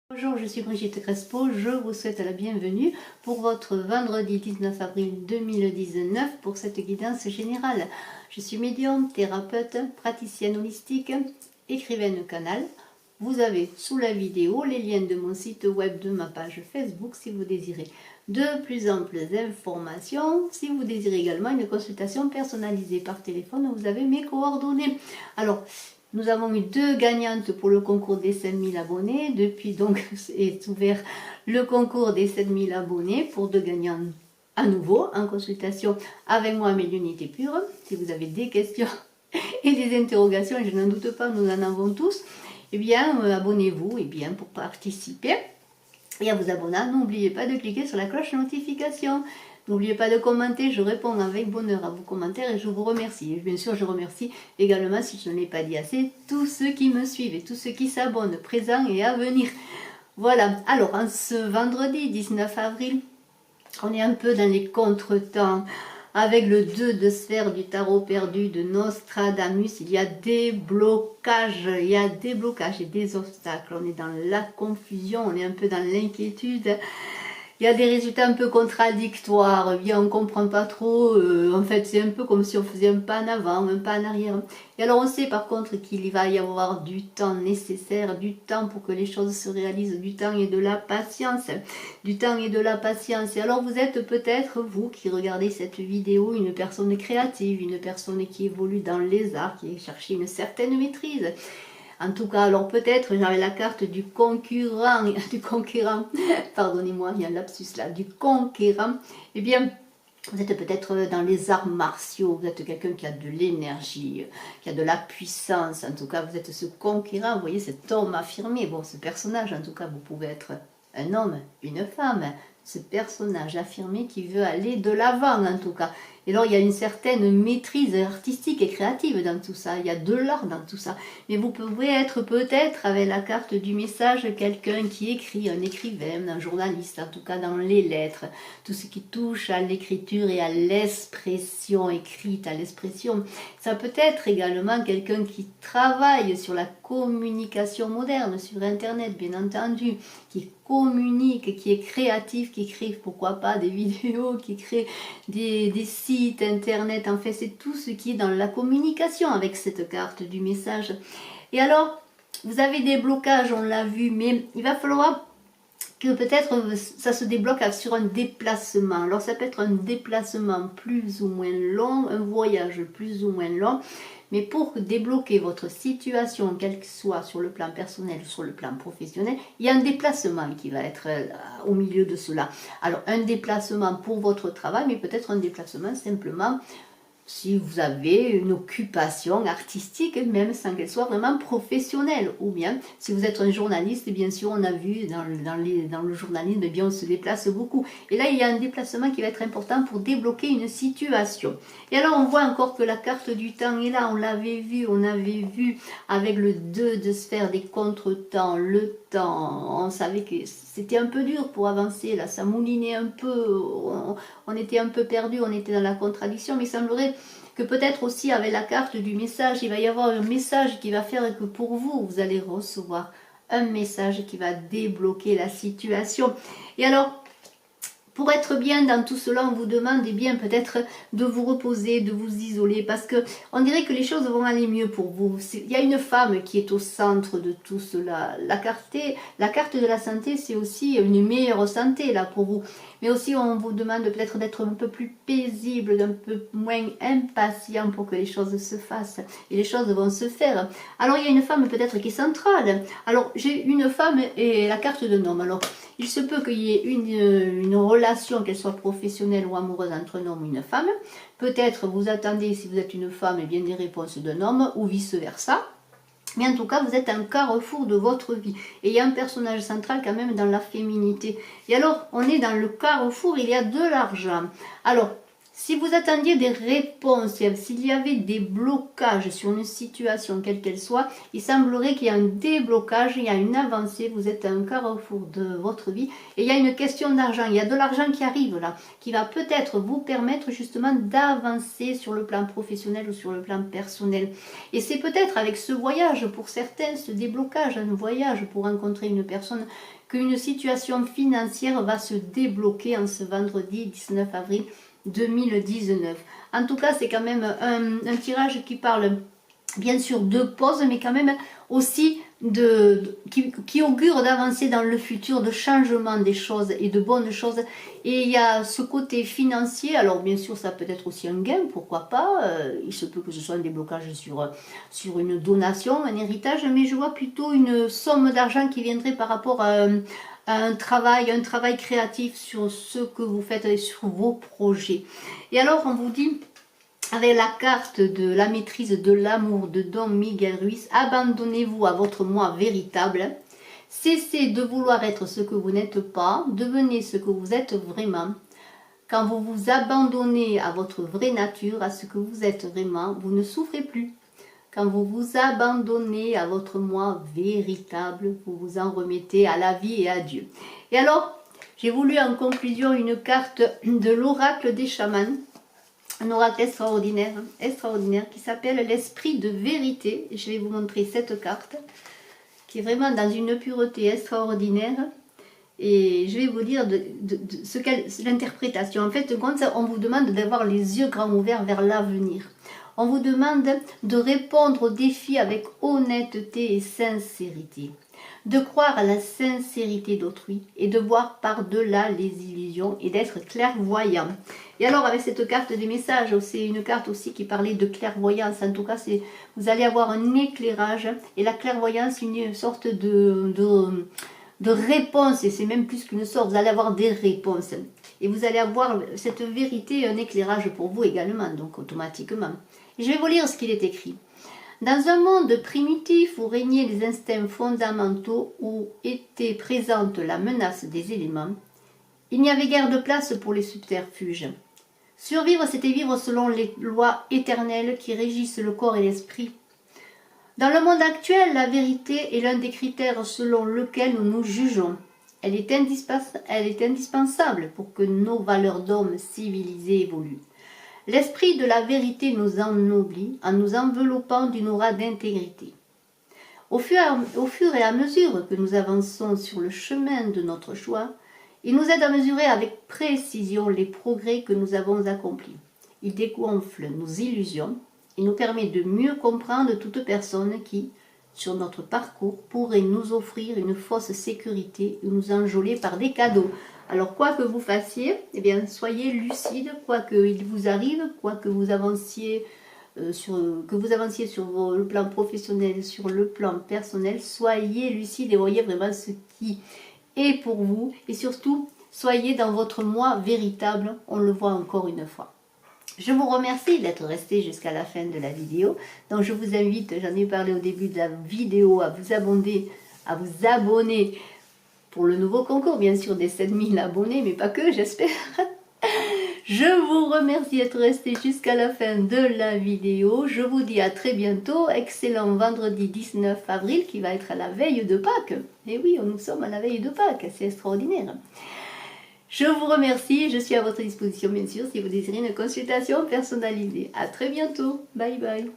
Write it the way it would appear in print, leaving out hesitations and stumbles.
Bonjour, je suis Brigitte Crespo, je vous souhaite la bienvenue pour votre vendredi 19 avril 2019 pour cette guidance générale. Je suis médium, thérapeute, praticienne holistique, écrivaine canal. Vous avez sous la vidéo les liens de mon site web, de ma page Facebook si vous désirez de plus amples informations. Si vous désirez également une consultation personnalisée par téléphone, vous avez mes coordonnées. Alors, nous avons eu 2 gagnantes pour le concours des 5000 abonnés. Depuis donc est ouvert le concours des 7000 abonnés pour 2 gagnants à nouveau en consultation avec moi, Médiumnité Pure. Si vous avez des questions et des interrogations, je n'en doute pas, nous en avons tous, eh bien abonnez-vous pour participer. Et en vous abonnant, n'oubliez pas de cliquer sur la cloche notification. N'oubliez pas de commenter, je réponds avec bonheur à vos commentaires et je vous remercie. Et bien sûr, je remercie également, si je ne l'ai pas dit assez, tous ceux qui me suivent et tous ceux qui s'abonnent, présents et à venir. Voilà, alors en ce vendredi 19 avril, on est un peu dans les contretemps. Avec le 2 de sphère du tarot perdu de Nostradamus, il y a des blocages, et des obstacles. On est dans la confusion, on est un peu dans l'inquiétude. Il y a des résultats un peu contradictoires, bien on ne comprend pas trop, en fait c'est un peu comme si on faisait un pas en avant, un pas en arrière. Et alors on sait par contre qu'il va y avoir du temps nécessaire, du temps pour que les choses se réalisent, du temps et de la patience, du temps et de la patience. Et alors vous êtes peut-être, vous qui regardez cette vidéo, une personne créative, une personne qui évolue dans les arts, qui cherche une certaine maîtrise. En tout cas, alors peut-être j'avais la carte du concurrent, pardonnez-moi, il y a un lapsus là, du conquérant. Eh bien, vous êtes peut-être dans les arts martiaux, vous êtes quelqu'un qui a de l'énergie, qui a de la puissance. En tout cas, vous êtes ce conquérant, vous voyez cet homme affirmé. Bon, ce personnage, en tout cas, vous pouvez être un homme, une femme, ce personnage affirmé qui veut aller de l'avant, en tout cas. Et alors, il y a une certaine maîtrise artistique et créative dans tout ça. Il y a de l'art dans tout ça. Mais vous pouvez être peut-être, avec la carte du message, quelqu'un qui écrit, un écrivain, un journaliste, en tout cas dans les lettres. Tout ce qui touche à l'écriture et à l'expression écrite, à l'expression. Ça peut être également quelqu'un qui travaille sur la communication moderne, sur Internet, bien entendu, qui communique, qui est créatif, qui crée, pourquoi pas, des vidéos, qui crée des sites internet. En fait, c'est tout ce qui est dans la communication avec cette carte du message. Et alors, vous avez des blocages, on l'a vu, mais il va falloir que peut-être ça se débloque sur un déplacement. Alors ça peut être un déplacement plus ou moins long, un voyage plus ou moins long, mais pour débloquer votre situation, quelle que soit sur le plan personnel ou sur le plan professionnel, il y a un déplacement qui va être au milieu de cela. Alors un déplacement pour votre travail, mais peut-être un déplacement simplement si vous avez une occupation artistique, même sans qu'elle soit vraiment professionnelle, ou bien si vous êtes un journaliste, bien sûr on a vu dans le journalisme, eh bien on se déplace beaucoup. Et là il y a un déplacement qui va être important pour débloquer une situation. Et alors on voit encore que la carte du temps est là, on avait vu avec le 2 de sphère des contretemps, le temps, on savait que c'était un peu dur pour avancer, là ça moulinait un peu, on était un peu perdu, on était dans la contradiction, mais il semblerait que peut-être aussi avec la carte du message, il va y avoir un message qui va faire que pour vous, vous allez recevoir un message qui va débloquer la situation. Et alors, pour être bien dans tout cela, on vous demande eh bien peut-être de vous reposer, de vous isoler, parce que on dirait que les choses vont aller mieux pour vous. Il y a une femme qui est au centre de tout cela. La carte de la santé, c'est aussi une meilleure santé là pour vous. Mais aussi on vous demande peut-être d'être un peu plus paisible, d'un peu moins impatient pour que les choses se fassent. Et les choses vont se faire. Alors il y a une femme peut-être qui est centrale. Alors j'ai une femme et la carte d'un homme. Alors il se peut qu'il y ait une relation, qu'elle soit professionnelle ou amoureuse, entre un homme et une femme. Peut-être vous attendez, si vous êtes une femme, eh bien des réponses d'un homme ou vice-versa. Mais en tout cas, vous êtes un carrefour de votre vie. Et il y a un personnage central quand même dans la féminité. Et alors, on est dans le carrefour, il y a de l'argent. Alors, Si vous attendiez des réponses, s'il y avait des blocages sur une situation, quelle qu'elle soit, il semblerait qu'il y a un déblocage, il y a une avancée, vous êtes à un carrefour de votre vie et il y a une question d'argent, il y a de l'argent qui arrive là, qui va peut-être vous permettre justement d'avancer sur le plan professionnel ou sur le plan personnel. Et c'est peut-être avec ce voyage, pour certains, ce déblocage, un voyage pour rencontrer une personne, qu'une situation financière va se débloquer en ce vendredi 19 avril 2019. En tout cas, c'est quand même un tirage qui parle bien sûr de pause, mais quand même aussi qui augure d'avancer dans le futur, de changement des choses et de bonnes choses. Et il y a ce côté financier, alors bien sûr ça peut être aussi un gain, pourquoi pas, il se peut que ce soit un déblocage sur une donation, un héritage, mais je vois plutôt une somme d'argent qui viendrait par rapport à un travail créatif sur ce que vous faites et sur vos projets. Et alors on vous dit, avec la carte de la maîtrise de l'amour de Don Miguel Ruiz, abandonnez-vous à votre moi véritable, cessez de vouloir être ce que vous n'êtes pas, devenez ce que vous êtes vraiment. Quand vous vous abandonnez à votre vraie nature, à ce que vous êtes vraiment, vous ne souffrez plus. Quand vous vous abandonnez à votre moi véritable, vous vous en remettez à la vie et à Dieu. Et alors, j'ai voulu en conclusion une carte de l'oracle des chamans, un oracle extraordinaire qui s'appelle l'esprit de vérité. Je vais vous montrer cette carte, qui est vraiment dans une pureté extraordinaire. Et je vais vous dire ce qu'est l'interprétation. En fait, on vous demande d'avoir les yeux grands ouverts vers l'avenir. On vous demande de répondre aux défis avec honnêteté et sincérité, de croire à la sincérité d'autrui et de voir par-delà les illusions et d'être clairvoyant. Et alors avec cette carte des messages, c'est une carte aussi qui parlait de clairvoyance. En tout cas, vous allez avoir un éclairage et la clairvoyance, une sorte de réponse, et c'est même plus qu'une sorte, vous allez avoir des réponses. Et vous allez avoir cette vérité, un éclairage pour vous également, donc automatiquement. Et je vais vous lire ce qu'il est écrit. Dans un monde primitif où régnaient les instincts fondamentaux, où était présente la menace des éléments, il n'y avait guère de place pour les subterfuges. Survivre, c'était vivre selon les lois éternelles qui régissent le corps et l'esprit. Dans le monde actuel, la vérité est l'un des critères selon lequel nous nous jugeons. Elle est indispensable pour que nos valeurs d'hommes civilisés évoluent. L'esprit de la vérité nous ennoblit en nous enveloppant d'une aura d'intégrité. Au fur et à mesure que nous avançons sur le chemin de notre choix, il nous aide à mesurer avec précision les progrès que nous avons accomplis. Il dégonfle nos illusions et nous permet de mieux comprendre toute personne qui, sur notre parcours, pourrait nous offrir une fausse sécurité ou nous enjôler par des cadeaux. Alors, quoi que vous fassiez, eh bien, soyez lucide, quoi qu'il vous arrive, quoi que vous avanciez sur le plan professionnel, sur le plan personnel, soyez lucide et voyez vraiment ce qui est pour vous. Et surtout, soyez dans votre moi véritable, on le voit encore une fois. Je vous remercie d'être resté jusqu'à la fin de la vidéo. Donc je vous invite, j'en ai parlé au début de la vidéo, à vous abonner pour le nouveau concours, bien sûr, des 7000 abonnés, mais pas que, j'espère. Je vous remercie d'être resté jusqu'à la fin de la vidéo. Je vous dis à très bientôt. Excellent vendredi 19 avril qui va être à la veille de Pâques. Et oui, nous sommes à la veille de Pâques, c'est extraordinaire. Je vous remercie, je suis à votre disposition bien sûr si vous désirez une consultation personnalisée. À très bientôt, bye bye.